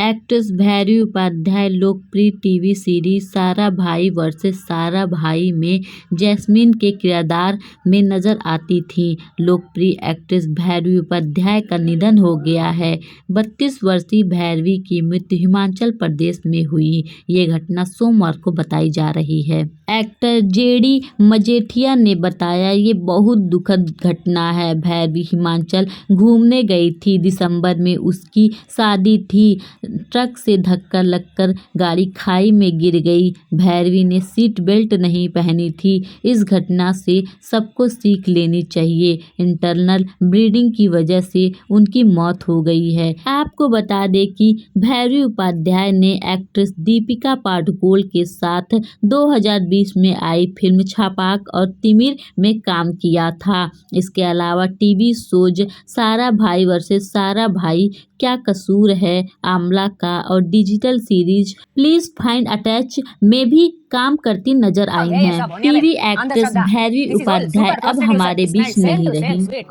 Actress Bhairavi Upadhyay लोकप्रिय TV series सारा भाई वर्सेस सारा भाई में जैस्मीन के किरदार में नजर आती थीं। लोकप्रिय एक्ट्रेस भैरवी उपाध्याय का निधन हो गया है। 32 वर्षीय भैरवी की मृत्यु हिमाचल प्रदेश में हुई। ये घटना सोमवार को बताई जा रही है। एक्टर जेडी मजेठिया ने बताया, ये बहुत दुखद घटना है। भैरवी हिमाचल घूमने गई थी। दिसंबर में उसकी शादी थी। ट्रक से धक्का लगकर गाड़ी खाई में गिर गई। भैरवी ने सीट बेल्ट नहीं पहनी थी। इस घटना से सबको सीख लेनी चाहिए। इंटरनल ब्लीडिंग की वजह से उनकी मौत हो गई है। आपको बता दें कि भैरवी उपाध्याय ने एक्ट्रेस दीपिका पादुकोण के साथ 2020 में आई फिल्म छपाक और तिमिर में काम किया था। इसके अलावा टीवी शोज सारा भाई वर्सेस सारा भाई, क्या कसूर है, आमला का और digital series please find attach में भी काम करती नजर आई हैं। टीवी एक्ट्रेस भैरवी उपाध्याय अब हमारे बीच नहीं रही।